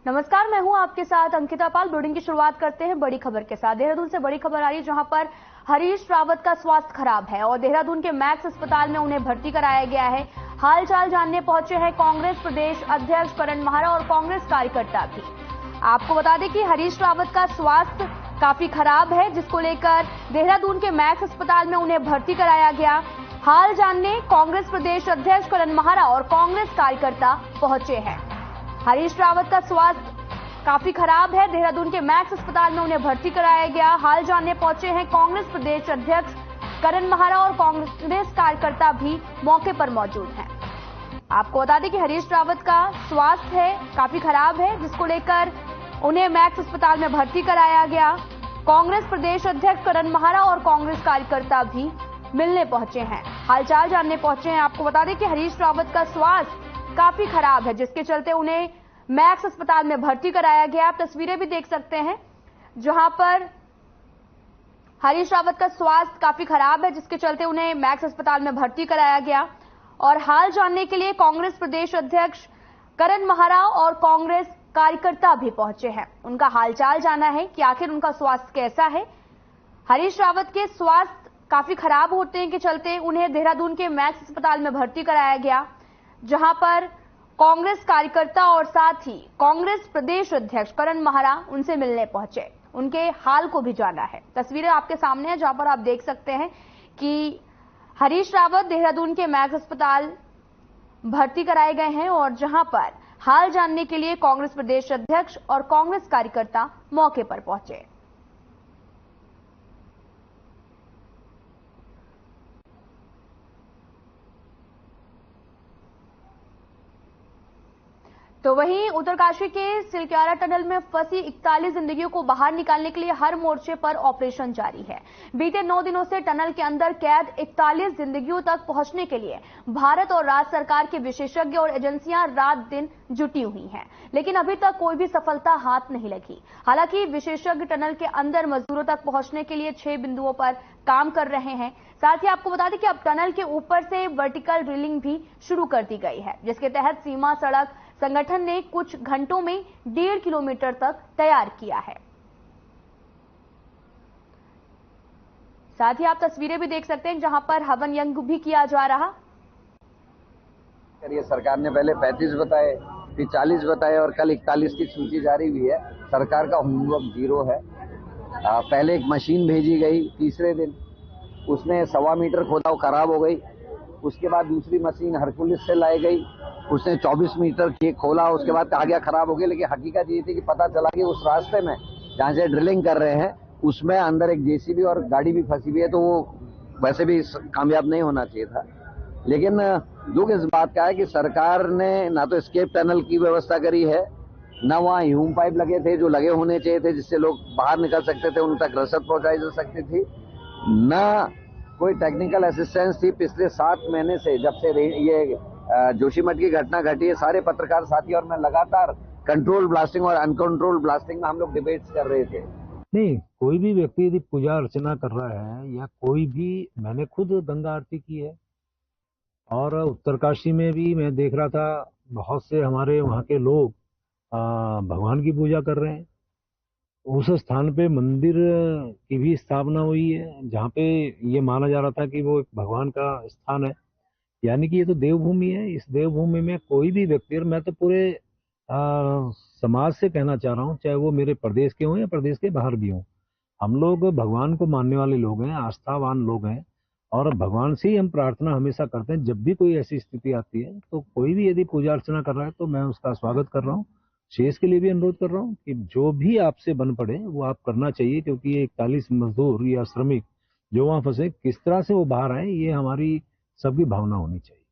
नमस्कार, मैं हूं आपके साथ अंकिता पाल। बुलेटिन की शुरुआत करते हैं बड़ी खबर के साथ। देहरादून से बड़ी खबर आ रही है जहां पर हरीश रावत का स्वास्थ्य खराब है और देहरादून के मैक्स अस्पताल में उन्हें भर्ती कराया गया है। हालचाल जानने पहुंचे हैं कांग्रेस प्रदेश अध्यक्ष करण महारा और कांग्रेस कार्यकर्ता भी। आपको बता दें कि हरीश रावत का स्वास्थ्य काफी खराब है, जिसको लेकर देहरादून के मैक्स अस्पताल में उन्हें भर्ती कराया गया। हाल जानने कांग्रेस प्रदेश अध्यक्ष करण महारा और कांग्रेस कार्यकर्ता पहुंचे हैं। हरीश रावत का स्वास्थ्य काफी खराब है, देहरादून के मैक्स अस्पताल में उन्हें भर्ती कराया गया। हाल जानने पहुंचे हैं कांग्रेस प्रदेश अध्यक्ष करण महारा और कांग्रेस कार्यकर्ता भी मौके पर मौजूद हैं। आपको बता दें कि हरीश रावत का स्वास्थ्य काफी खराब है, जिसको लेकर उन्हें मैक्स अस्पताल में भर्ती कराया गया। कांग्रेस प्रदेश अध्यक्ष करण महारा और कांग्रेस कार्यकर्ता भी मिलने पहुंचे हैं, हालचाल जानने पहुंचे हैं। आपको बता दें कि हरीश रावत का स्वास्थ्य काफी खराब है, जिसके चलते उन्हें मैक्स अस्पताल में भर्ती कराया गया। आप तस्वीरें भी देख सकते हैं जहां पर हरीश रावत का स्वास्थ्य काफी खराब है, जिसके चलते उन्हें मैक्स अस्पताल में भर्ती कराया गया। और हाल जानने के लिए कांग्रेस प्रदेश अध्यक्ष करण महारा और कांग्रेस कार्यकर्ता भी पहुंचे हैं। उनका हालचाल जाना है कि आखिर उनका स्वास्थ्य कैसा है। हरीश रावत के स्वास्थ्य काफी खराब होने के चलते उन्हें देहरादून के मैक्स अस्पताल में भर्ती कराया गया, जहां पर कांग्रेस कार्यकर्ता और साथ ही कांग्रेस प्रदेश अध्यक्ष करण महारा उनसे मिलने पहुंचे, उनके हाल को भी जाना है। तस्वीरें आपके सामने हैं जहां पर आप देख सकते हैं कि हरीश रावत देहरादून के मैक्स अस्पताल भर्ती कराए गए हैं और जहां पर हाल जानने के लिए कांग्रेस प्रदेश अध्यक्ष और कांग्रेस कार्यकर्ता मौके पर पहुंचे। तो वहीं उत्तरकाशी के सिलक्यारा टनल में फंसी 41 जिंदगियों को बाहर निकालने के लिए हर मोर्चे पर ऑपरेशन जारी है। बीते 9 दिनों से टनल के अंदर कैद 41 जिंदगियों तक पहुंचने के लिए भारत और राज्य सरकार के विशेषज्ञ और एजेंसियां रात दिन जुटी हुई हैं, लेकिन अभी तक कोई भी सफलता हाथ नहीं लगी। हालांकि विशेषज्ञ टनल के अंदर मजदूरों तक पहुंचने के लिए 6 बिंदुओं पर काम कर रहे हैं। साथ ही आपको बता दें कि अब टनल के ऊपर से वर्टिकल ड्रिलिंग भी शुरू कर दी गई है, जिसके तहत सीमा सड़क संगठन ने कुछ घंटों में 1.5 किलोमीटर तक तैयार किया है। साथ ही आप तस्वीरें भी देख सकते हैं जहां पर हवन यज्ञ भी किया जा रहा। सरकार ने पहले 35 बताए, फिर 40 बताए और कल 41 की सूची जारी हुई है। सरकार का होमवर्क जीरो है। पहले एक मशीन भेजी गई तीसरे दिन, उसने 1.25 मीटर खोदा, वो खराब हो गई। उसके बाद दूसरी मशीन हरकुलिस से लाई गई, उसने 24 मीटर खोला, उसके बाद कहा गया खराब हो गया। लेकिन हकीकत ये थी कि पता चला कि उस रास्ते में जहां से ड्रिलिंग कर रहे हैं उसमें अंदर एक जेसीबी और गाड़ी भी फंसी हुई है, तो वो वैसे भी कामयाब नहीं होना चाहिए था। लेकिन दुख इस बात का है कि सरकार ने ना तो एस्केप टनल की व्यवस्था करी है, न वहाँ ह्यूम पाइप लगे थे जो लगे होने चाहिए थे, जिससे लोग बाहर निकल सकते थे, उन तक रसद पहुंचाई जा सकती थी, न कोई टेक्निकल असिस्टेंस थी। पिछले 7 महीने से जब से ये जोशीमठ की घटना घटी है, सारे पत्रकार साथी और मैं लगातार कंट्रोल ब्लास्टिंग और अनकंट्रोल ब्लास्टिंग में हम लोग डिबेट्स कर रहे थे। नहीं, कोई भी व्यक्ति यदि पूजा अर्चना कर रहा है या कोई भी, मैंने खुद गंगा आरती की है और उत्तरकाशी में भी मैं देख रहा था बहुत से हमारे वहाँ के लोग भगवान की पूजा कर रहे हैं। उस स्थान पे मंदिर की भी स्थापना हुई है जहाँ पे ये माना जा रहा था कि वो एक भगवान का स्थान है, यानी कि ये तो देवभूमि है। इस देवभूमि में कोई भी व्यक्ति, और मैं तो पूरे समाज से कहना चाह रहा हूँ, चाहे वो मेरे प्रदेश के हों या प्रदेश के बाहर भी हों, हम लोग भगवान को मानने वाले लोग हैं, आस्थावान लोग हैं और भगवान से ही हम प्रार्थना हमेशा करते हैं। जब भी कोई ऐसी स्थिति आती है तो कोई भी यदि पूजा अर्चना कर रहा है तो मैं उसका स्वागत कर रहा हूँ। शेष के लिए भी अनुरोध कर रहा हूँ कि जो भी आपसे बन पड़े वो आप करना चाहिए, क्योंकि ये 41 मजदूर या श्रमिक जो वहां फंसे, किस तरह से वो बाहर आए, ये हमारी सबकी भावना होनी चाहिए।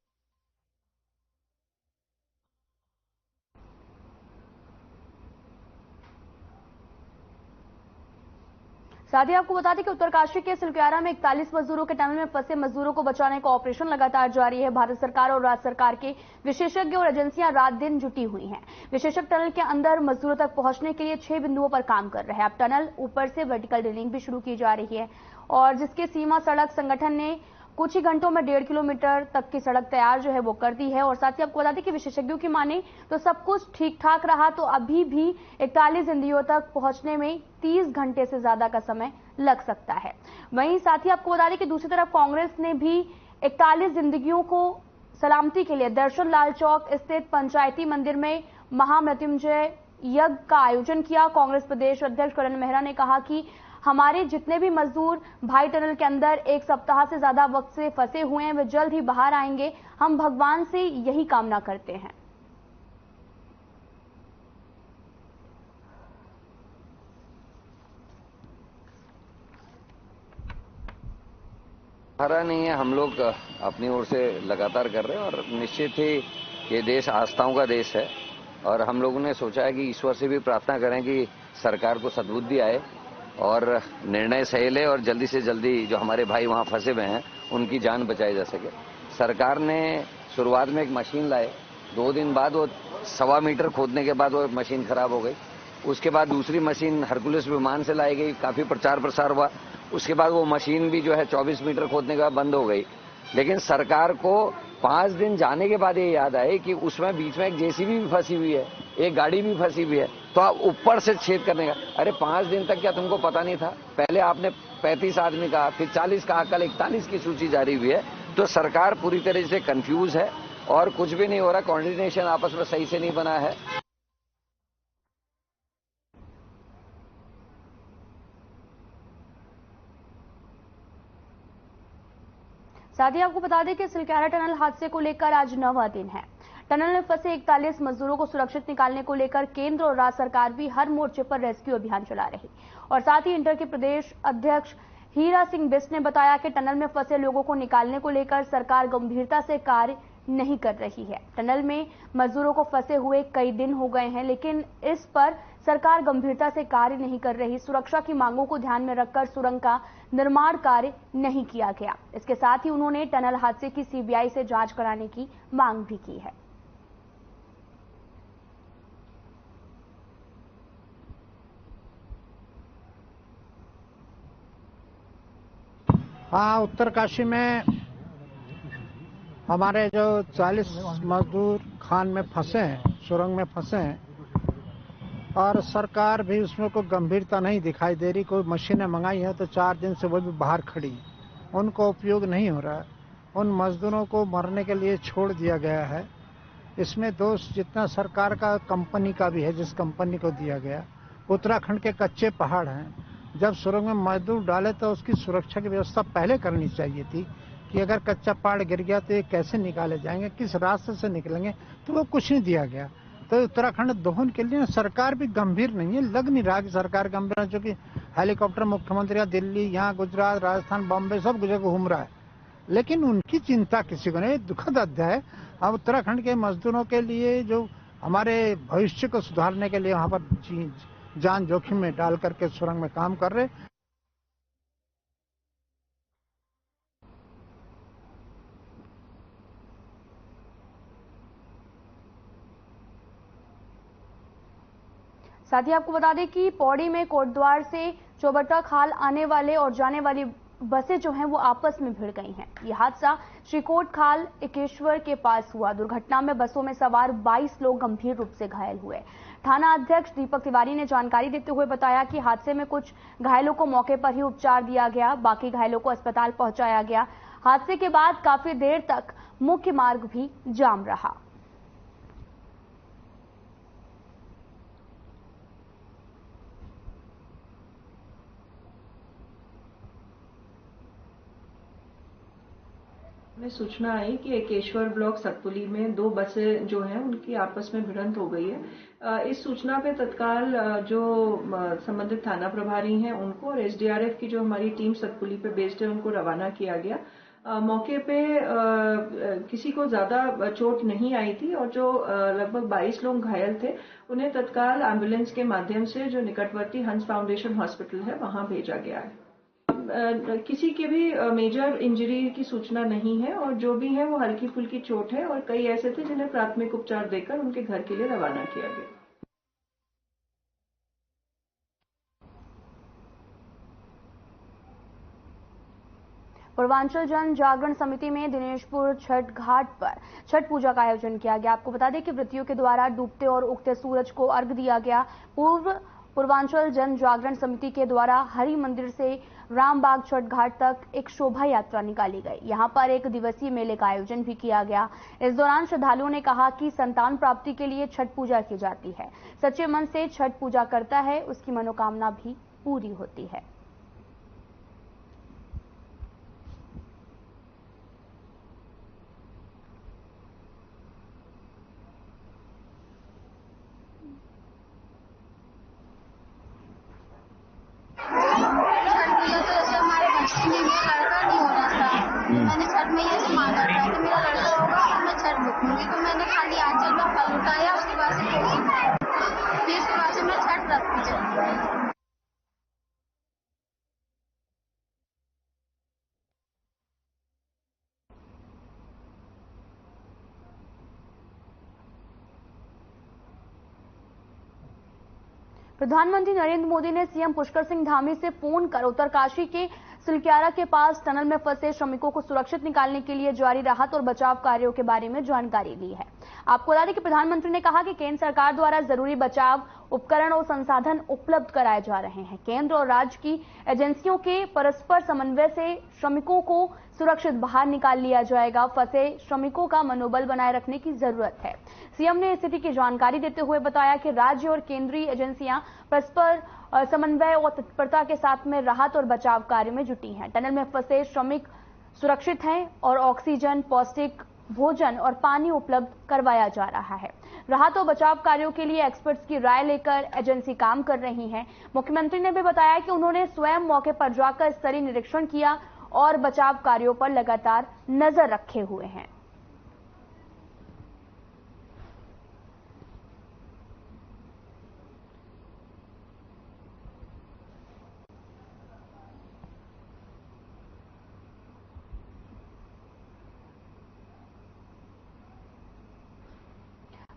साथ ही आपको बता दें कि उत्तरकाशी के सिलक्यारा में 41 मजदूरों के टनल में फंसे मजदूरों को बचाने का ऑपरेशन लगातार जारी है। भारत सरकार और राज्य सरकार के विशेषज्ञ और एजेंसियां रात दिन जुटी हुई हैं। विशेषज्ञ टनल के अंदर मजदूरों तक पहुंचने के लिए 6 बिंदुओं पर काम कर रहे हैं। अब टनल ऊपर से वर्टिकल ड्रिलिंग भी शुरू की जा रही है और जिसके सीमा सड़क संगठन ने कुछ ही घंटों में 1.5 किलोमीटर तक की सड़क तैयार जो है वो कर दी है। और साथ ही आपको बता दें कि विशेषज्ञों की माने तो सब कुछ ठीक ठाक रहा तो अभी भी 41 जिंदगियों तक पहुंचने में 30 घंटे से ज्यादा का समय लग सकता है। वहीं साथ ही आपको बता दें कि दूसरी तरफ कांग्रेस ने भी 41 जिंदगियों को सलामती के लिए दर्शन लाल चौक स्थित पंचायती मंदिर में महामृत्युंजय यज्ञ का आयोजन किया। कांग्रेस प्रदेश अध्यक्ष करण मेहरा ने कहा कि हमारे जितने भी मजदूर भाई टनल के अंदर 1 सप्ताह से ज्यादा वक्त से फंसे हुए हैं वे जल्द ही बाहर आएंगे। हम भगवान से यही कामना करते हैं। हरा नहीं है, हम लोग अपनी ओर से लगातार कर रहे हैं और निश्चित ही ये देश आस्थाओं का देश है और हम लोगों ने सोचा है कि ईश्वर से भी प्रार्थना करें कि सरकार को सद्बुद्धि आए और निर्णय सही ले और जल्दी से जल्दी जो हमारे भाई वहां फंसे हुए हैं उनकी जान बचाई जा सके। सरकार ने शुरुआत में एक मशीन लाए, 2 दिन बाद वो 1.25 मीटर खोदने के बाद वो मशीन खराब हो गई। उसके बाद दूसरी मशीन हरकुलिस विमान से लाई गई, काफी प्रचार प्रसार हुआ। उसके बाद वो मशीन भी जो है 24 मीटर खोदने के बाद बंद हो गई। लेकिन सरकार को 5 दिन जाने के बाद ये याद आए कि उसमें बीच में एक जेसीबी भी फंसी हुई है, एक गाड़ी भी फंसी हुई है, तो आप ऊपर से छेद करने का। अरे 5 दिन तक क्या तुमको पता नहीं था? पहले आपने 35 आदमी कहा, फिर 40 कहा, कल 41 की सूची जारी हुई है। तो सरकार पूरी तरह से कंफ्यूज है और कुछ भी नहीं हो रहा, कोऑर्डिनेशन आपस में सही से नहीं बना है। साथ ही आपको बता दें कि सिलक्यारा टनल हादसे को लेकर आज 9वां दिन है। टनल में फंसे 41 मजदूरों को सुरक्षित निकालने को लेकर केंद्र और राज्य सरकार भी हर मोर्चे पर रेस्क्यू अभियान चला रही। और साथ ही इंटर के प्रदेश अध्यक्ष हीरा सिंह बिष्ट ने बताया कि टनल में फंसे लोगों को निकालने को लेकर सरकार गंभीरता से कार्य नहीं कर रही है। टनल में मजदूरों को फंसे हुए कई दिन हो गए हैं, लेकिन इस पर सरकार गंभीरता से कार्य नहीं कर रही। सुरक्षा की मांगों को ध्यान में रखकर सुरंग का निर्माण कार्य नहीं किया गया। इसके साथ ही उन्होंने टनल हादसे की सीबीआई से जांच कराने की मांग भी की है। हाँ, उत्तरकाशी में हमारे जो 40 मजदूर खान में फंसे हैं, सुरंग में फंसे हैं और सरकार भी उसमें कोई गंभीरता नहीं दिखाई दे रही। कोई मशीनें मंगाई है तो 4 दिन से वो भी बाहर खड़ी, उनको उपयोग नहीं हो रहा है। उन मजदूरों को मरने के लिए छोड़ दिया गया है। इसमें दोष जितना सरकार का कंपनी का भी है, जिस कंपनी को दिया गया। उत्तराखंड के कच्चे पहाड़ हैं, जब सुरंग में मजदूर डाले तो उसकी सुरक्षा की व्यवस्था पहले करनी चाहिए थी कि अगर कच्चा पहाड़ गिर गया तो ये कैसे निकाले जाएंगे, किस रास्ते से निकलेंगे, तो वो कुछ नहीं दिया गया। तो उत्तराखंड दोहन के लिए सरकार भी गंभीर नहीं है, लग नहीं रहा कि सरकार गंभीर है। चूंकि हेलीकॉप्टर मुख्यमंत्री दिल्ली, यहाँ गुजरात, राजस्थान, बॉम्बे सब जगह घूम रहा है, लेकिन उनकी चिंता किसी को नहीं। दुखद अध्याय। अब उत्तराखंड के मजदूरों के लिए जो हमारे भविष्य को सुधारने के लिए वहां पर जान जोखिम में डाल करके सुरंग में काम कर रहे। साथ ही आपको बता दें कि पौड़ी में कोटद्वार से चौबट्टा खाल आने वाले और जाने वाली बसें जो हैं वो आपस में भिड़ गई हैं। ये हादसा श्रीकोट खाल एकेश्वर के पास हुआ। दुर्घटना में बसों में सवार 22 लोग गंभीर रूप से घायल हुए। थाना अध्यक्ष दीपक तिवारी ने जानकारी देते हुए बताया कि हादसे में कुछ घायलों को मौके पर ही उपचार दिया गया, बाकी घायलों को अस्पताल पहुंचाया गया। हादसे के बाद काफी देर तक मुख्य मार्ग भी जाम रहा। हमें सूचना आई कि एकेश्वर ब्लॉक सतपुली में 2 बसें जो हैं उनकी आपस में भिड़ंत हो गई है। इस सूचना पे तत्काल जो संबंधित थाना प्रभारी हैं उनको और एसडीआरएफ की जो हमारी टीम सतपुली पे बेस्ड है उनको रवाना किया गया। मौके पे किसी को ज्यादा चोट नहीं आई थी और जो लगभग 22 लोग घायल थे उन्हें तत्काल एम्बुलेंस के माध्यम से जो निकटवर्ती हंस फाउंडेशन हॉस्पिटल है वहां भेजा गया है। किसी के भी मेजर इंजरी की सूचना नहीं है और जो भी है वो हल्की फुल्की चोट है और कई ऐसे थे जिन्हें प्राथमिक उपचार देकर उनके घर के लिए रवाना किया गया। पूर्वांचल जन जागरण समिति में दिनेशपुर छठ घाट पर छठ पूजा का आयोजन किया गया। आपको बता दें कि व्रतियों के द्वारा डूबते और उगते सूरज को अर्घ्य दिया गया। पूर्वांचल जन जागरण समिति के द्वारा हरि मंदिर से रामबाग छठ घाट तक एक शोभा यात्रा निकाली गई। यहां पर एक दिवसीय मेले का आयोजन भी किया गया। इस दौरान श्रद्धालुओं ने कहा कि संतान प्राप्ति के लिए छठ पूजा की जाती है। सच्चे मन से छठ पूजा करता है, उसकी मनोकामना भी पूरी होती है। मैंने छठ में ये से मांगा था कि मेरा लड़का होगा और मैं छठ भूखूंगी, तो मैंने खाली आंचल में फल उठाया, उसके बाद से फिर उसके बाद से मैं छठ रखती चली। प्रधानमंत्री नरेंद्र मोदी ने सीएम पुष्कर सिंह धामी से फोन कर उत्तरकाशी के सिलक्यारा के पास टनल में फंसे श्रमिकों को सुरक्षित निकालने के लिए जारी राहत और बचाव कार्यों के बारे में जानकारी ली है। आपको बता दें कि प्रधानमंत्री ने कहा कि केंद्र सरकार द्वारा जरूरी बचाव उपकरण और संसाधन उपलब्ध कराए जा रहे हैं। केंद्र और राज्य की एजेंसियों के परस्पर समन्वय से श्रमिकों को सुरक्षित बाहर निकाल लिया जाएगा। फंसे श्रमिकों का मनोबल बनाए रखने की जरूरत है। सीएम ने स्थिति की जानकारी देते हुए बताया कि राज्य और केंद्रीय एजेंसियां परस्पर समन्वय और तत्परता के साथ में राहत और बचाव कार्य में जुटी हैं। टनल में फंसे श्रमिक सुरक्षित हैं और ऑक्सीजन, पौष्टिक भोजन और पानी उपलब्ध करवाया जा रहा है। राहत और बचाव कार्यों के लिए एक्सपर्ट्स की राय लेकर एजेंसी काम कर रही है। मुख्यमंत्री ने भी बताया कि उन्होंने स्वयं मौके पर जाकर स्तरीय निरीक्षण किया और बचाव कार्यों पर लगातार नजर रखे हुए हैं।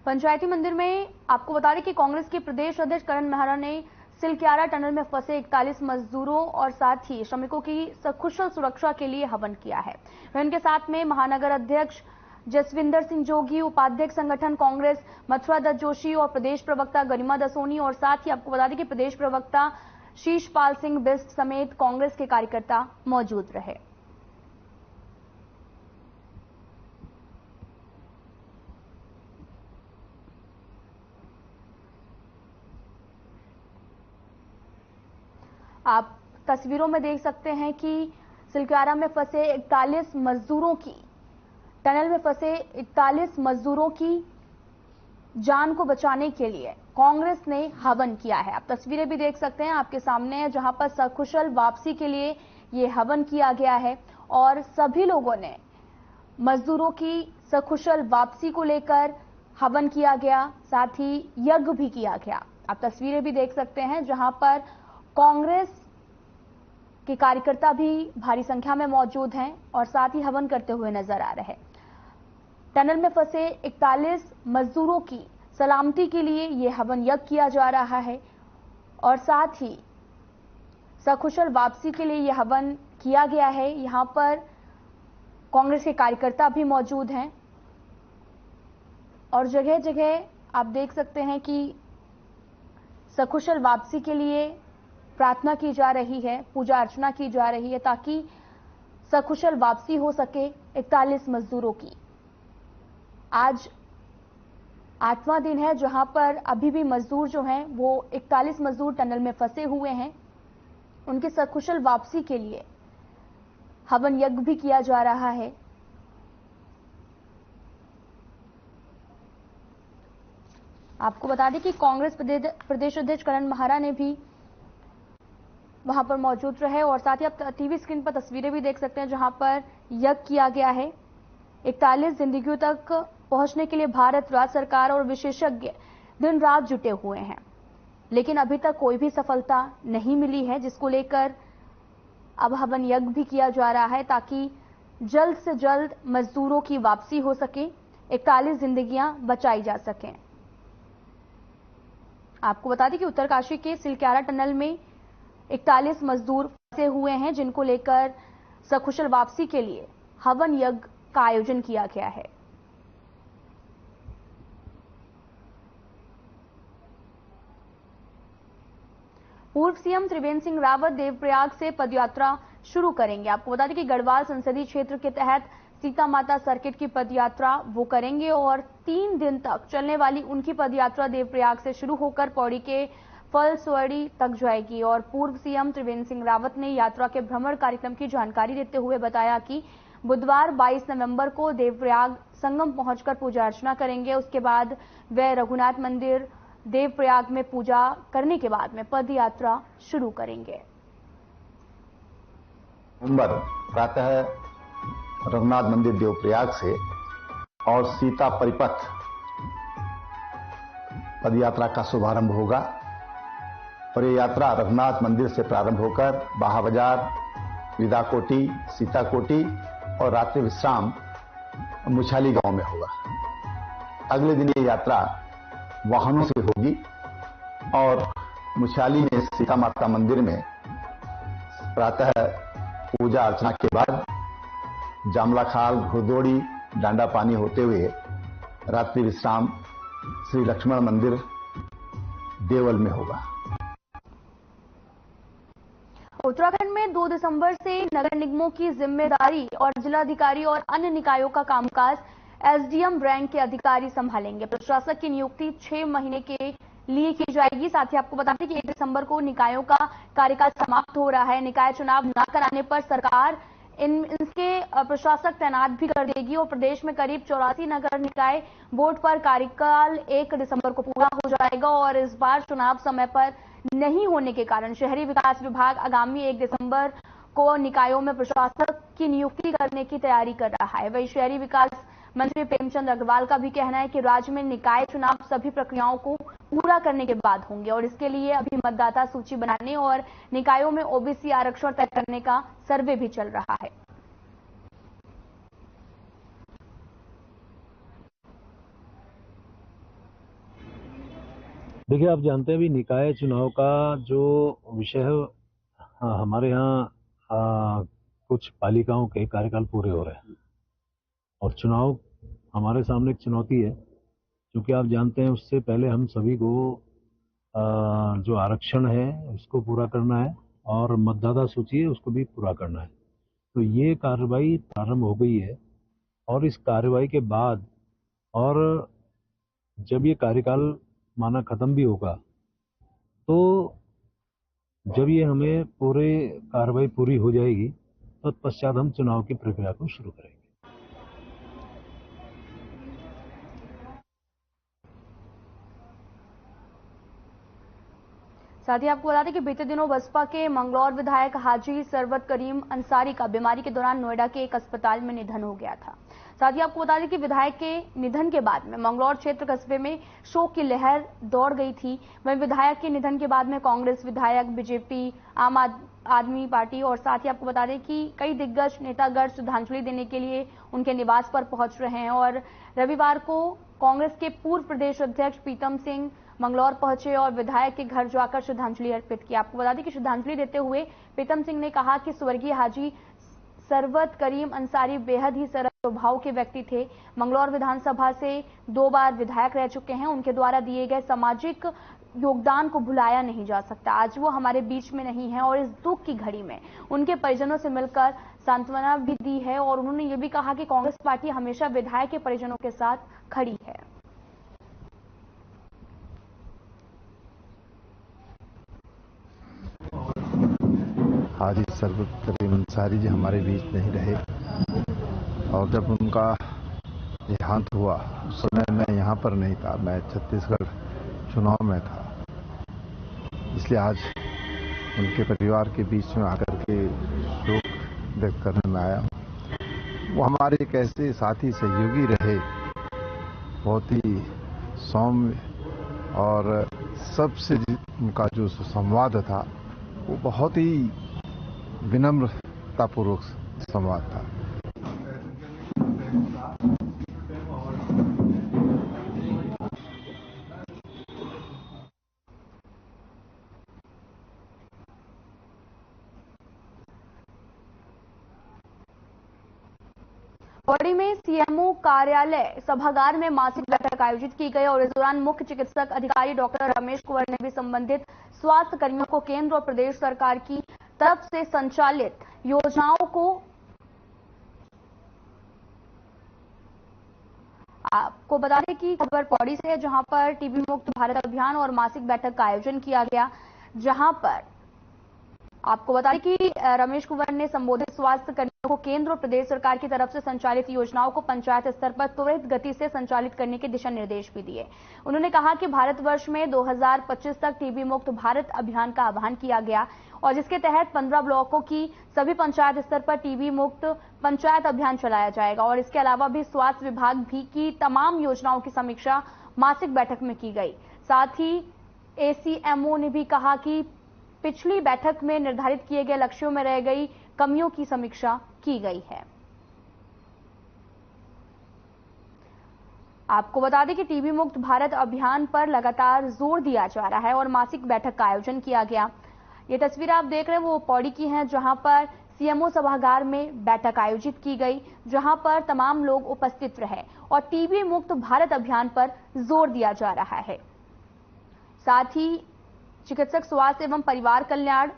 पंचायती मंदिर में आपको बता दें कि कांग्रेस के प्रदेश अध्यक्ष करण मेहरा ने सिलक्यारा टनल में फंसे 41 मजदूरों और साथ ही श्रमिकों की सकुशल सुरक्षा के लिए हवन किया है। उनके साथ में महानगर अध्यक्ष जसविंदर सिंह जोगी, उपाध्यक्ष संगठन कांग्रेस मथुरा दत्त जोशी और प्रदेश प्रवक्ता गरिमा दसोनी और साथ ही आपको बता दें कि प्रदेश प्रवक्ता शीशपाल सिंह बिस्ट समेत कांग्रेस के कार्यकर्ता मौजूद रहे। आप तस्वीरों में देख सकते हैं कि सिलक्यारा में फंसे 41 मजदूरों की टनल में फंसे 41 मजदूरों की जान को बचाने के लिए कांग्रेस ने हवन किया है। आप तस्वीरें भी देख सकते हैं, आपके सामने है, जहां पर सकुशल वापसी के लिए ये हवन किया गया है और सभी लोगों ने मजदूरों की सकुशल वापसी को लेकर हवन किया गया, साथ ही यज्ञ भी किया गया। आप तस्वीरें भी देख सकते हैं जहां पर कांग्रेस के कार्यकर्ता भी भारी संख्या में मौजूद हैं और साथ ही हवन करते हुए नजर आ रहे हैं। टनल में फंसे 41 मजदूरों की सलामती के लिए यह हवन यज्ञ किया जा रहा है और साथ ही सकुशल वापसी के लिए यह हवन किया गया है। यहां पर कांग्रेस के कार्यकर्ता भी मौजूद हैं और जगह जगह आप देख सकते हैं कि सकुशल वापसी के लिए प्रार्थना की जा रही है, पूजा अर्चना की जा रही है ताकि सकुशल वापसी हो सके 41 मजदूरों की। आज 8वां दिन है जहां पर अभी भी मजदूर जो हैं वो 41 मजदूर टनल में फंसे हुए हैं। उनकी सकुशल वापसी के लिए हवन यज्ञ भी किया जा रहा है। आपको बता दें कि कांग्रेस प्रदेश अध्यक्ष करण मेहरा ने भी वहां पर मौजूद रहे और साथ ही आप टीवी स्क्रीन पर तस्वीरें भी देख सकते हैं जहां पर यज्ञ किया गया है। 41 जिंदगियों तक पहुंचने के लिए भारत राज्य सरकार और विशेषज्ञ दिन रात जुटे हुए हैं, लेकिन अभी तक कोई भी सफलता नहीं मिली है, जिसको लेकर अब हवन यज्ञ भी किया जा रहा है ताकि जल्द से जल्द मजदूरों की वापसी हो सके, 41 जिंदगियां बचाई जा सकें। आपको बता दें कि उत्तरकाशी के सिलक्यारा टनल में 41 मजदूर फंसे हुए हैं जिनको लेकर सकुशल वापसी के लिए हवन यज्ञ का आयोजन किया गया है। पूर्व सीएम त्रिवेंद्र सिंह रावत देवप्रयाग से पदयात्रा शुरू करेंगे। आपको बता दें कि गढ़वाल संसदीय क्षेत्र के तहत सीता माता सर्किट की पदयात्रा वो करेंगे और 3 दिन तक चलने वाली उनकी पदयात्रा देवप्रयाग से शुरू होकर पौड़ी के फलस्वड़ी तक जाएगी। और पूर्व सीएम त्रिवेंद्र सिंह रावत ने यात्रा के भ्रमण कार्यक्रम की जानकारी देते हुए बताया कि बुधवार 22 नवंबर को देवप्रयाग संगम पहुंचकर पूजा अर्चना करेंगे। उसके बाद वे रघुनाथ मंदिर देवप्रयाग में पूजा करने के बाद में पदयात्रा शुरू करेंगे। नवंबर प्रातः रघुनाथ मंदिर देवप्रयाग से और सीता परिपथ पदयात्रा का शुभारंभ होगा और ये यात्रा रघुनाथ मंदिर से प्रारंभ होकर बाहा बाजार, विदाकोटी, सीताकोटी और रात्रि विश्राम मुछाली गांव में होगा। अगले दिन ये यात्रा वाहनों से होगी और मुछाली में सीता माता मंदिर में प्रातः पूजा अर्चना के बाद जामला खाल, घुड़दौड़ी, डांडा पानी होते हुए रात्रि विश्राम श्री लक्ष्मण मंदिर देवल में होगा। उत्तराखंड में 2 दिसंबर से नगर निगमों की जिम्मेदारी और जिलाधिकारी और अन्य निकायों का कामकाज एसडीएम रैंक के अधिकारी संभालेंगे। प्रशासक की नियुक्ति 6 महीने के लिए की जाएगी। साथ ही आपको बता दें कि 1 दिसंबर को निकायों का कार्यकाल समाप्त हो रहा है। निकाय चुनाव न कराने पर सरकार इनके प्रशासक तैनात भी कर देगी और प्रदेश में करीब 84 नगर निकाय बोर्ड पर कार्यकाल 1 दिसंबर को पूरा हो जाएगा। और इस बार चुनाव समय पर नहीं होने के कारण शहरी विकास विभाग आगामी 1 दिसंबर को निकायों में प्रशासक की नियुक्ति करने की तैयारी कर रहा है। वही शहरी विकास मंत्री प्रेमचंद अग्रवाल का भी कहना है कि राज्य में निकाय चुनाव सभी प्रक्रियाओं को पूरा करने के बाद होंगे और इसके लिए अभी मतदाता सूची बनाने और निकायों में ओबीसी आरक्षण तय करने का सर्वे भी चल रहा है। देखिए, आप जानते हैं भी निकाय चुनाव का जो विषय है, हमारे यहाँ कुछ पालिकाओं के कार्यकाल पूरे हो रहे हैं और चुनाव हमारे सामने एक चुनौती है, क्योंकि आप जानते हैं उससे पहले हम सभी को जो आरक्षण है उसको पूरा करना है और मतदाता सूची है उसको भी पूरा करना है। तो ये कार्रवाई प्रारंभ हो गई है और इस कार्रवाई के बाद और जब ये कार्यकाल माना खत्म भी होगा तो जब ये हमें पूरे कार्रवाई पूरी हो जाएगी तो तत्पश्चात हम चुनाव की प्रक्रिया को शुरू करेंगे। साथ ही आपको बता दें कि बीते दिनों बसपा के मंगलौर विधायक हाजी सरवत करीम अंसारी का बीमारी के दौरान नोएडा के एक अस्पताल में निधन हो गया था। साथ ही आपको बता दें कि विधायक के निधन के बाद में मंगलौर क्षेत्र कस्बे में शोक की लहर दौड़ गई थी। वहीं विधायक के निधन के बाद में कांग्रेस विधायक, बीजेपी, आम आदमी पार्टी और साथ ही आपको बता दें कि कई दिग्गज नेतागण श्रद्धांजलि देने के लिए उनके निवास पर पहुंच रहे हैं। और रविवार को कांग्रेस के पूर्व प्रदेश अध्यक्ष प्रीतम सिंह मंगलौर पहुंचे और विधायक के घर जाकर श्रद्धांजलि अर्पित की। आपको बता दें कि श्रद्धांजलि देते हुए प्रीतम सिंह ने कहा कि स्वर्गीय हाजी सरवत करीम अंसारी बेहद ही सरल स्वभाव के व्यक्ति थे। मंगलौर विधानसभा से 2 बार विधायक रह चुके हैं। उनके द्वारा दिए गए सामाजिक योगदान को भुलाया नहीं जा सकता। आज वो हमारे बीच में नहीं है और इस दुख की घड़ी में उनके परिजनों से मिलकर सांत्वना भी दी है। और उन्होंने ये भी कहा कि कांग्रेस पार्टी हमेशा विधायक के परिजनों के साथ खड़ी है। हाजी सरवत करीम अंसारी जी हमारे बीच नहीं रहे और जब उनका देहांत हुआ उस समय मैं यहाँ पर नहीं था, मैं छत्तीसगढ़ चुनाव में था। इसलिए आज उनके परिवार के बीच में आकर के शोक व्यक्त करने में आया। वो हमारे एक ऐसे साथी सहयोगी रहे, बहुत ही सौम्य और सबसे उनका जो संवाद था वो बहुत ही विनम्रतापूर्वक संवाद था। पौड़ी में सीएमओ कार्यालय सभागार में मासिक बैठक आयोजित की गई और इस दौरान मुख्य चिकित्सक अधिकारी डॉक्टर रमेश कुंवर ने भी संबंधित स्वास्थ्य कर्मियों को केंद्र और प्रदेश सरकार की तरफ से संचालित योजनाओं को आपको बता दें कि खबर पौड़ी से है, जहां पर टीबी मुक्त भारत अभियान और मासिक बैठक का आयोजन किया गया, जहां पर आपको बता दें कि रमेश कुंवर ने संबोधित स्वास्थ्य कर्मियों को केंद्र और प्रदेश सरकार की तरफ से संचालित योजनाओं को पंचायत स्तर पर त्वरित गति से संचालित करने के दिशा निर्देश भी दिए। उन्होंने कहा कि भारतवर्ष में 2025 तक टीबी मुक्त भारत अभियान का आह्वान किया गया और जिसके तहत 15 ब्लॉकों की सभी पंचायत स्तर पर टीबी मुक्त पंचायत अभियान चलाया जाएगा और इसके अलावा भी स्वास्थ्य विभाग भी की तमाम योजनाओं की समीक्षा मासिक बैठक में की गई। साथ ही एसीएमओ ने भी कहा कि पिछली बैठक में निर्धारित किए गए लक्ष्यों में रह गई कमियों की समीक्षा की गई है। आपको बता दें कि टीबी मुक्त भारत अभियान पर लगातार जोर दिया जा रहा है और मासिक बैठक का आयोजन किया गया। ये तस्वीर आप देख रहे हैं वो पौड़ी की हैं, जहां पर सीएमओ सभागार में बैठक आयोजित की गई, जहां पर तमाम लोग उपस्थित रहे और टीबी मुक्त भारत अभियान पर जोर दिया जा रहा है। साथ ही चिकित्सक स्वास्थ्य एवं परिवार कल्याण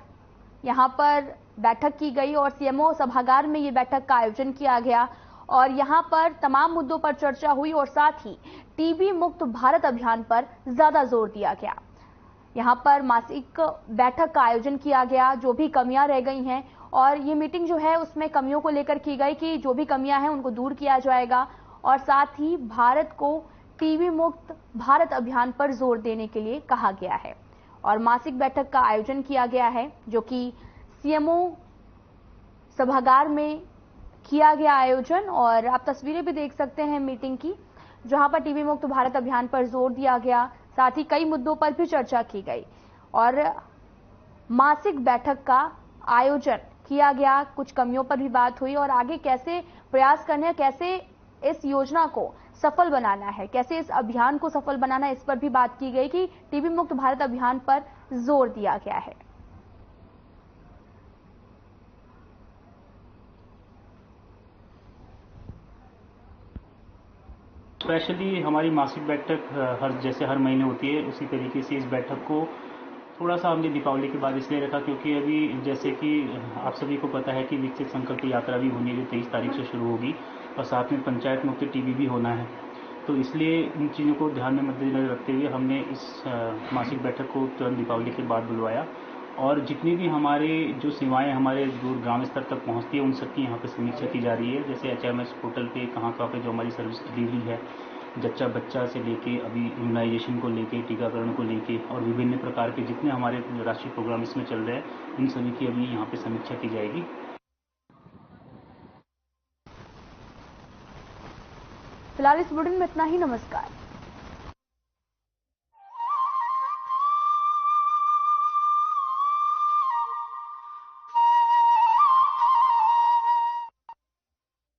यहां पर बैठक की गई और सीएमओ सभागार में ये बैठक का आयोजन किया गया और यहां पर तमाम मुद्दों पर चर्चा हुई और साथ ही टीबी मुक्त भारत अभियान पर ज्यादा जोर दिया गया। यहां पर मासिक बैठक का आयोजन किया गया, जो भी कमियां रह गई हैं और ये मीटिंग जो है उसमें कमियों को लेकर की गई कि जो भी कमियां हैं उनको दूर किया जाएगा और साथ ही भारत को टीबी मुक्त भारत अभियान पर जोर देने के लिए कहा गया है और मासिक बैठक का आयोजन किया गया है, जो कि सीएमओ सभागार में किया गया आयोजन। और आप तस्वीरें भी देख सकते हैं मीटिंग की, जहां पर टीबी मुक्त भारत अभियान पर जोर दिया गया, साथ ही कई मुद्दों पर भी चर्चा की गई और मासिक बैठक का आयोजन किया गया। कुछ कमियों पर भी बात हुई और आगे कैसे प्रयास करने हैं, कैसे इस योजना को सफल बनाना है, कैसे इस अभियान को सफल बनाना है, इस पर भी बात की गई कि टीबी मुक्त भारत अभियान पर जोर दिया गया है। स्पेशली हमारी मासिक बैठक जैसे हर महीने होती है, उसी तरीके से इस बैठक को थोड़ा सा हमने दीपावली के बाद इसलिए रखा क्योंकि अभी जैसे कि आप सभी को पता है कि विकसित संकल्प यात्रा भी होनी है, जो 23 तारीख से शुरू होगी और साथ में पंचायत मुक्त टीबी भी होना है। तो इसलिए इन चीज़ों को ध्यान में मद्देनजर रखते हुए हमने इस मासिक बैठक को तुरंत दीपावली के बाद बुलवाया और जितनी भी हमारे जो सेवाएं हमारे दूर ग्राम स्तर तक पहुंचती है उन सबकी यहाँ पे समीक्षा की जा रही है। जैसे HMS पोर्टल पे कहाँ पे जो हमारी सर्विस डिलीवरी है, जच्चा बच्चा से लेके अभी इम्यूनाइजेशन को लेके, टीकाकरण को लेके और विभिन्न प्रकार के जितने हमारे राष्ट्रीय प्रोग्राम इसमें चल रहे हैं, इन सभी की अभी यहाँ पे समीक्षा की जाएगी। फिलहाल इस बुलेटिन में इतना ही। नमस्कार।